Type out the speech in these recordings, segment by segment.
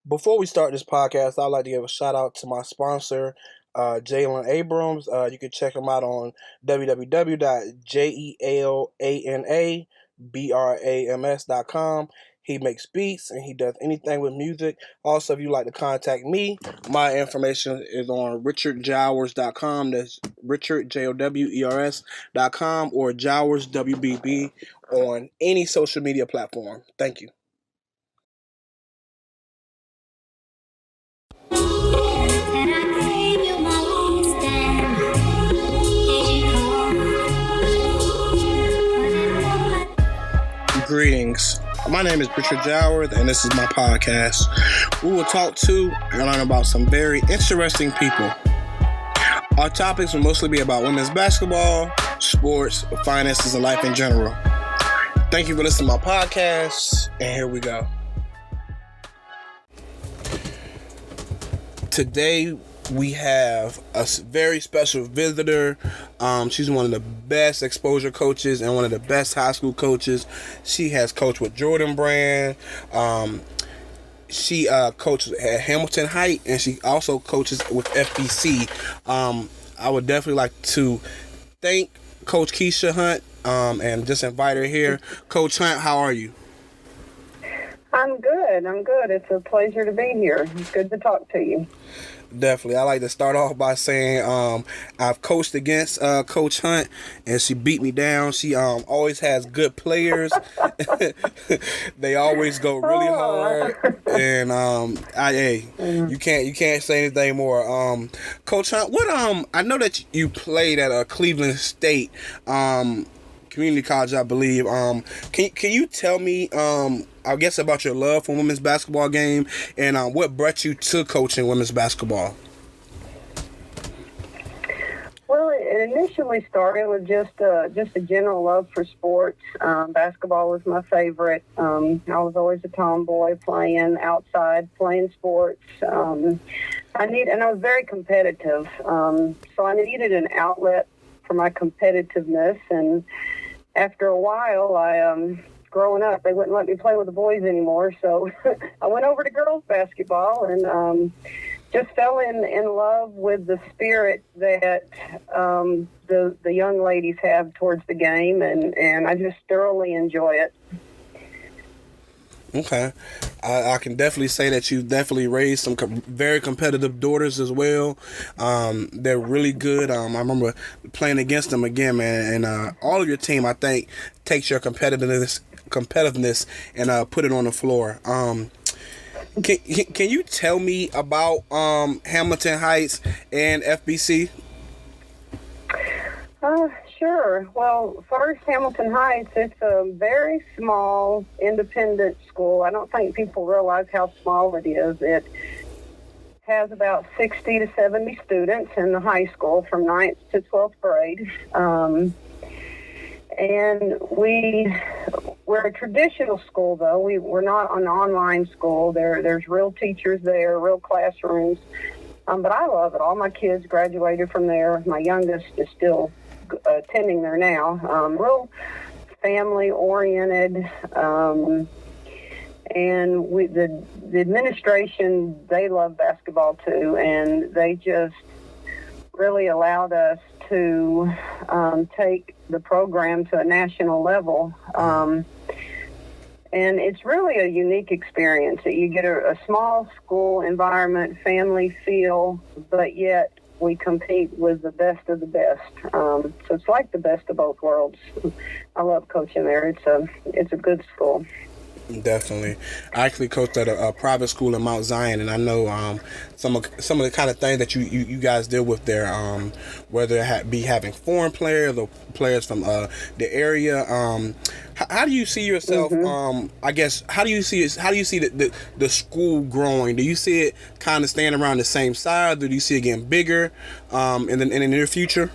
Before we start this podcast, I'd like to give a shout out to my sponsor, Jalen Abrams. You can check him out on www.jelanabrams.com. He makes beats and he does anything with music. Also, if you'd like to contact me, my information is on richardjowers.com. That's Richard, JOWERS.com, or Jowers, WBB, on any social media platform. Thank you. Greetings. My name is Richard Jowers, and this is my podcast. We will talk to and learn about some very interesting people. Our topics will mostly be about women's basketball, sports, finances, and life in general. Thank you for listening to my podcast, and here we go. Today, we have a very special visitor. She's one of the best exposure coaches and one of the best high school coaches. She has coached with Jordan Brand. She coached at Hamilton Heights, and she also coaches with FBC. I would definitely like to thank Coach Keisha Hunt and just invite her here. Coach Hunt, how are you? I'm good. It's a pleasure to be here. It's good to talk to you. Definitely. I like to start off by saying I've coached against Coach Hunt, and she beat me down. She always has good players. They always go really hard, and you can't say anything more. Coach Hunt, what I know that you played at Cleveland State Community College, I believe. Can you tell me I guess about your love for women's basketball game and what brought you to coaching women's basketball? Well, it initially started with just a general love for sports. Basketball was my favorite. I was always a tomboy, playing outside, playing sports. I was very competitive. So I needed an outlet for my competitiveness, and after a while, growing up, they wouldn't let me play with the boys anymore, so I went over to girls basketball and just fell in love with the spirit that the young ladies have towards the game, and I just thoroughly enjoy it. Okay. I can definitely say that you definitely raised some very competitive daughters as well. They're really good. I remember playing against them again, man, and all of your team, I think, takes your competitiveness and put it on the floor. Can you tell me about Hamilton Heights and FBC? Sure. Well, first, Hamilton Heights, it's a very small, independent school. I don't think people realize how small it is. It has about 60 to 70 students in the high school from 9th to 12th grade. And we're a traditional school, though. We're not an online school. There's real teachers there, real classrooms. But I love it. All my kids graduated from there. My youngest is still attending there now. Real family-oriented. And the administration, they love basketball, too. And they just really allowed us to take the program to a national level. And it's really a unique experience that you get a small school environment, family feel, but yet we compete with the best of the best. So it's like the best of both worlds. I love coaching there. It's a good school. Definitely. I actually coached at a private school in Mount Zion, and I know some of the kind of things that you guys deal with there, whether it be having foreign players or players from the area. How do you see yourself? I guess how do you see the school growing? Do you see it kind of staying around the same size? Do you see it getting bigger in the near future?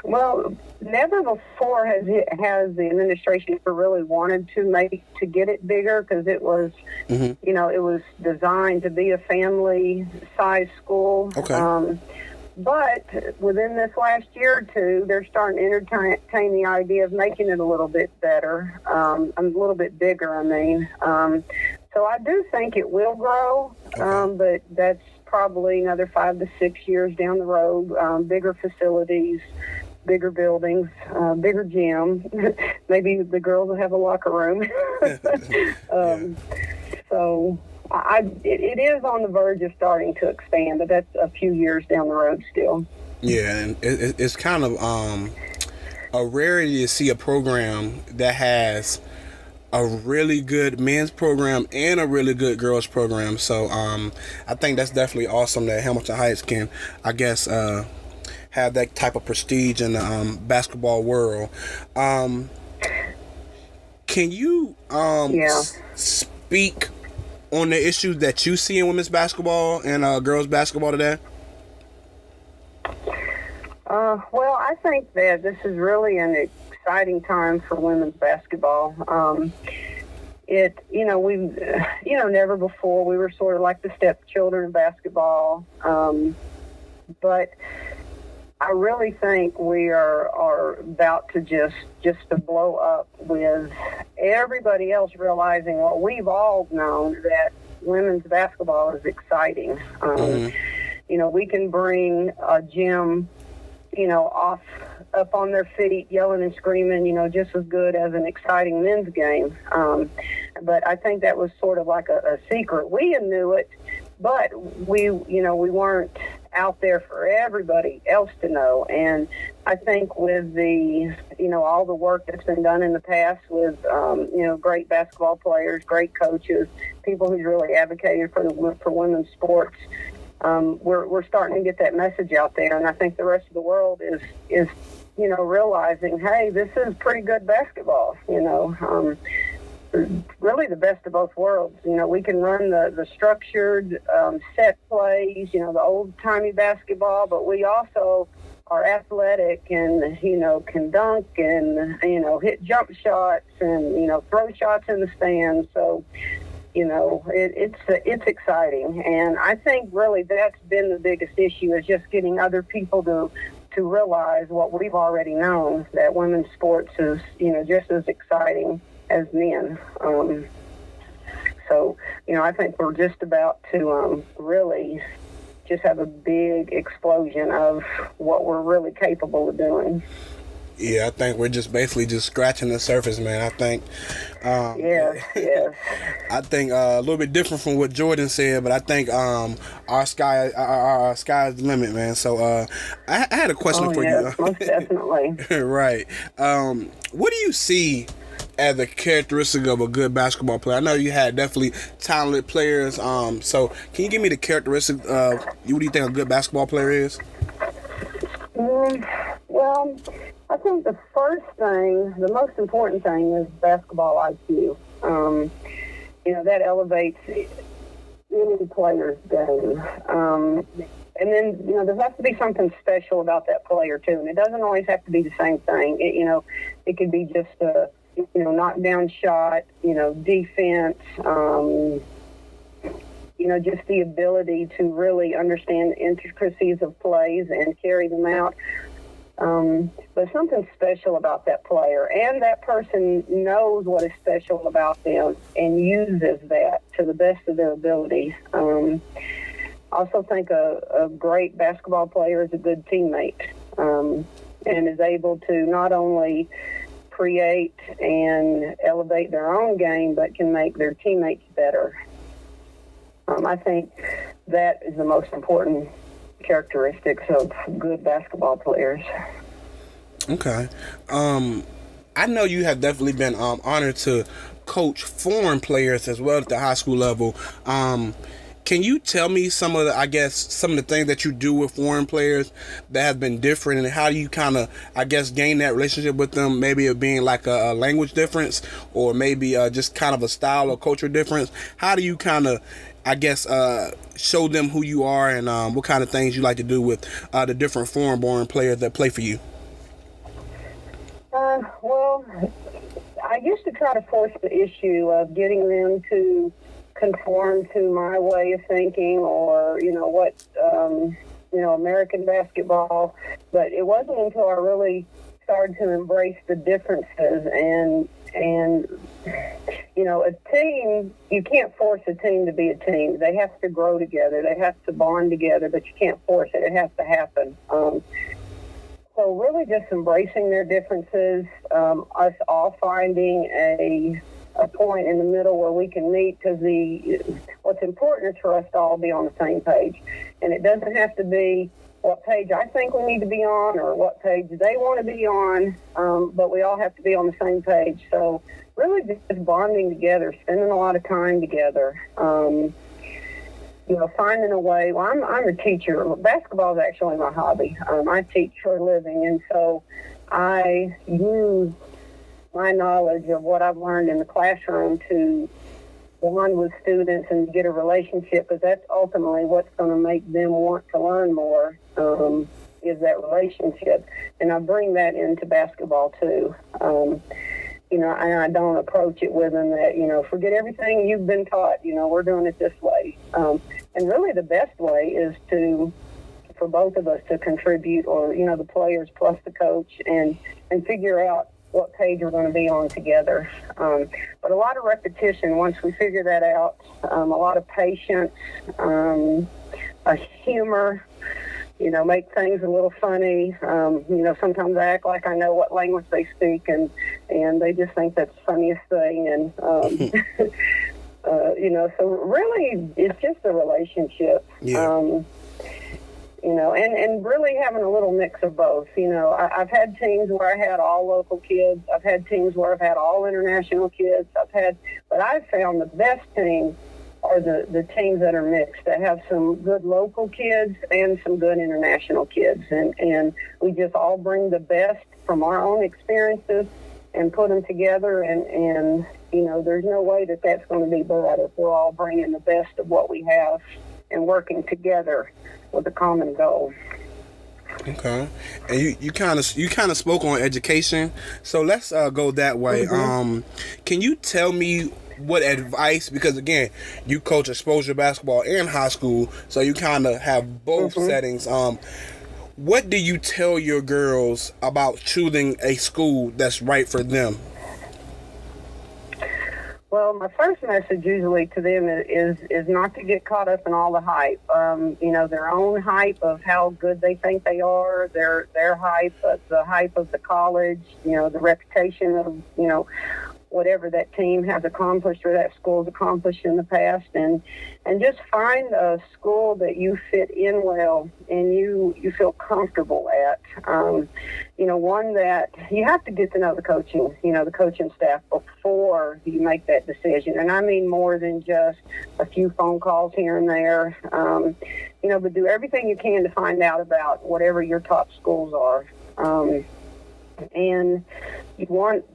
Well, never before has the administration ever really wanted to get it bigger, because it was, it was designed to be a family-sized school. Okay. But within this last year or two, they're starting to entertain the idea of making it a little bit better, a little bit bigger, I mean. So So I do think it will grow, but that's probably another 5 to 6 years down the road. Bigger facilities, bigger buildings, bigger gym. Maybe the girls will have a locker room. So it is on the verge of starting to expand, but that's a few years down the road still. Yeah, and it's kind of a rarity to see a program that has a really good men's program and a really good girls program. So I think that's definitely awesome that Hamilton Heights can, I guess, have that type of prestige in the basketball world. Can you speak on the issues that you see in women's basketball and girls basketball today? Well, I think that this is really an exciting time for women's basketball. Never before we were sort of like the stepchildren of basketball, but I really think we are about to just to blow up with everybody else realizing what we've all known, that women's basketball is exciting. We can bring a gym, up on their feet, yelling and screaming, just as good as an exciting men's game. But I think that was sort of like a secret. We knew it, but we weren't out there for everybody else to know. And I think with the, all the work that's been done in the past with, great basketball players, great coaches, people who's really advocated for women's sports, we're starting to get that message out there. And I think the rest of the world is realizing, hey, this is pretty good basketball, really the best of both worlds. We can run the structured set plays, the old-timey basketball, but we also are athletic and, can dunk and, hit jump shots and, throw shots in the stands. So, it's exciting. And I think really that's been the biggest issue, is just getting other people to realize what we've already known, that women's sports is, just as exciting as men. So, I think we're just about to really just have a big explosion of what we're really capable of doing. Yeah, I think we're just basically just scratching the surface, man. I think. Yes. I think a little bit different from what Jordan said, but I think our sky's the limit, man. So I had a question for you. Most definitely. Right. What do you see as a characteristic of a good basketball player? I know you had definitely talented players. So can you give me the characteristic of what do you think a good basketball player is? Well, I think the first thing, the most important thing, is basketball IQ. That elevates any player's game. And then, there has to be something special about that player, too. And it doesn't always have to be the same thing. It could be just a, knockdown shot, defense, just the ability to really understand the intricacies of plays and carry them out. But something special about that player, and that person knows what is special about them and uses that to the best of their ability. I also think a great basketball player is a good teammate, and is able to not only create and elevate their own game, but can make their teammates better. I think that is the most important characteristics of good basketball players. Okay. I know you have definitely been honored to coach foreign players as well at the high school level. Can you tell me some of the things that you do with foreign players that have been different, and how do you kind of, gain that relationship with them? Maybe it being like a language difference, or maybe just kind of a style or culture difference. How do you kind of, show them who you are and what kind of things you like to do with the different foreign-born players that play for you? Well, I used to try to force the issue of getting them to conform to my way of thinking, or American basketball, but it wasn't until I really started to embrace the differences and And a team, you can't force a team to be a team. They have to grow together. They have to bond together, but you can't force it. It has to happen. So really just embracing their differences, us all finding a point in the middle where we can meet, because what's important is for us to all be on the same page. And it doesn't have to be what page I think we need to be on or what page they want to be on, but we all have to be on the same page. So really just bonding together, spending a lot of time together, finding a way. Well, I'm a teacher. Basketball is actually my hobby. I teach for a living, and so I use my knowledge of what I've learned in the classroom to bond with students and get a relationship, because that's ultimately what's going to make them want to learn more, is that relationship. And I bring that into basketball too. And I don't approach it with them that, forget everything you've been taught, we're doing it this way. And really the best way is for both of us to contribute, or, the players plus the coach, and figure out what page we're going to be on together. But a lot of repetition once we figure that out, a lot of patience, a humor, make things a little funny. Sometimes I act like I know what language they speak, and they just think that's the funniest thing. And, so really it's just a relationship. Yeah. And really having a little mix of both. I've had teams where I had all local kids. I've had teams where I've had all international kids. But I've found the best teams are the teams that are mixed, that have some good local kids and some good international kids. And we just all bring the best from our own experiences and put them together. And there's no way that's going to be bad if we're all bringing the best of what we have and working together with a common goal. Okay, and you kind of spoke on education, so let's go that way. Mm-hmm. Can you tell me what advice, because again, you coach exposure basketball and high school, so you kind of have both Mm-hmm. settings. What do you tell your girls about choosing a school that's right for them? Well, my first message usually to them is not to get caught up in all the hype. Their own hype of how good they think they are, their hype, the hype of the college, the reputation of, whatever that team has accomplished or that school's accomplished in the past, and just find a school that you fit in well and you feel comfortable at. One that you have to get to know the coaching staff before you make that decision. And I mean more than just a few phone calls here and there, but do everything you can to find out about whatever your top schools are. And I want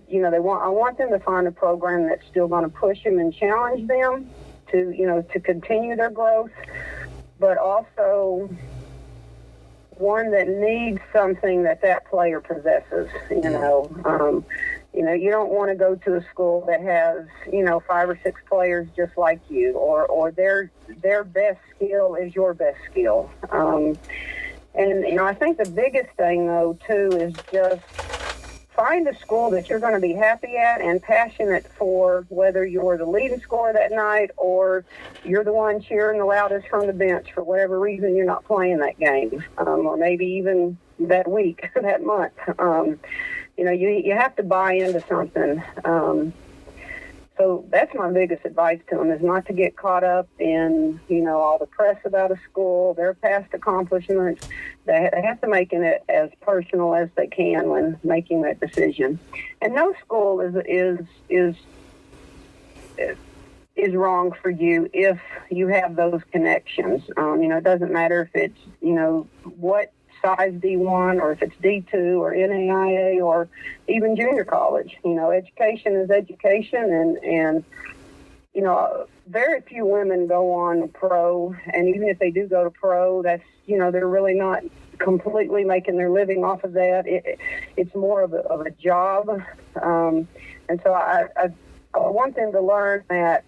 them to find a program that's still going to push them and challenge them to continue their growth, but also one that needs something that player possesses. You don't want to go to a school that has 5 or 6 players just like you, or their best skill is your best skill. And I think the biggest thing though too is just find a school that you're going to be happy at and passionate for, whether you're the leading scorer that night or you're the one cheering the loudest from the bench for whatever reason you're not playing that game, or maybe even that week, that month. You have to buy into something. So that's my biggest advice to them, is not to get caught up in, all the press about a school, their past accomplishments. They have to make it as personal as they can when making that decision. And no school is wrong for you if you have those connections. It doesn't matter if it's, what size D1 or if it's D2 or NAIA or even junior college. Education is education, and very few women go on pro, and even if they do go to pro, that's they're really not completely making their living off of that. It's more of a job, and so I want them to learn that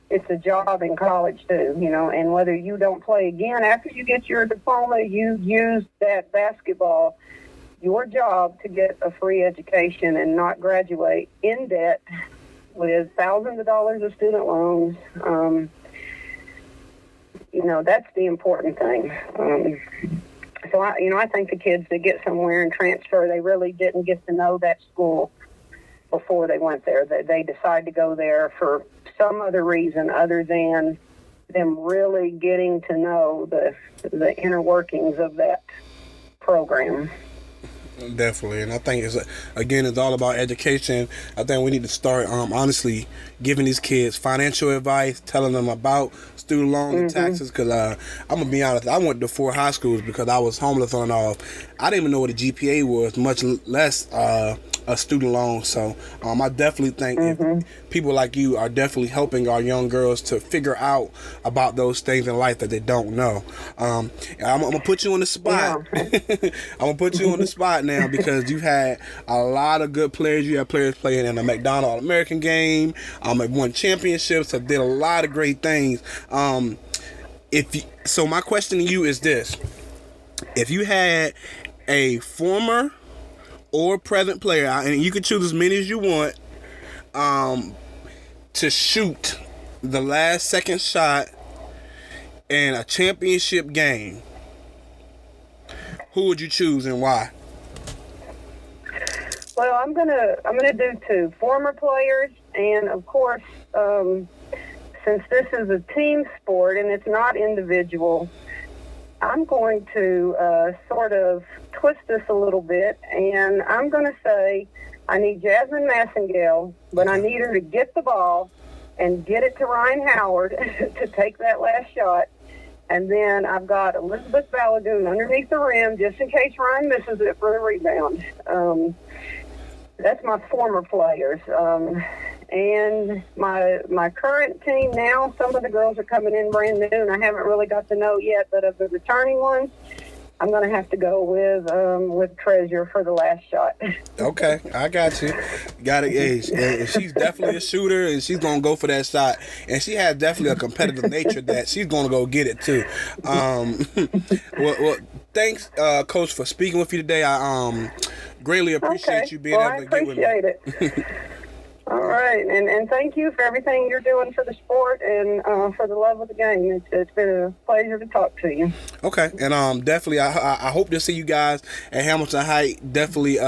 it's a job in college too, and whether you don't play again after you get your diploma, you use that basketball your job to get a free education and not graduate in debt with thousands of dollars of student loans. That's the important thing. So I think the kids that get somewhere and transfer, they really didn't get to know that school before they went there. They decide to go there for some other reason other than them really getting to know the inner workings of that program. Definitely, and I think it's all about education. I think we need to start honestly giving these kids financial advice, telling them about student loans and taxes. Because I'm gonna be honest, I went to 4 high schools because I was homeless on and off. I didn't even know what a GPA was, much less a student loan. So I definitely think if people like you are definitely helping our young girls to figure out about those things in life that they don't know. I'm gonna put you on the spot. Yeah. I'm gonna put you on the spot now because you've had a lot of good players. You have players playing in the McDonald All-American game. Won championships. Have did a lot of great things. So my question to you is this: if you had a former or present player, and you can choose as many as you want, to shoot the last second shot in a championship game, who would you choose and why? Well, I'm gonna do 2 former players, and of course, since this is a team sport and it's not individual, I'm going to sort of twist this a little bit, and I'm going to say I need Jasmine Massengale, but I need her to get the ball and get it to Ryan Howard to take that last shot. And then I've got Elizabeth Balagoon underneath the rim just in case Ryan misses it for the rebound. That's my former players. And my current team now, some of the girls are coming in brand new, and I haven't really got to know yet. But of the returning ones, I'm going to have to go with Treasure for the last shot. Okay, I got you. Got it. Yeah, she's definitely a shooter, and she's going to go for that shot. And she has definitely a competitive nature that she's going to go get it too. Well, thanks, Coach, for speaking with you today. I greatly appreciate you being able to get with me. I appreciate it. All right, and thank you for everything you're doing for the sport and for the love of the game. It's been a pleasure to talk to you. Okay, and definitely, I hope to see you guys at Hamilton Heights. Definitely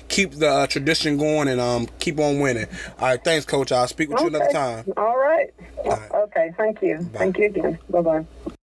keep the tradition going and keep on winning. All right, thanks, Coach. I'll speak with you another time. All right. Okay, thank you. Bye. Thank you again. Bye-bye.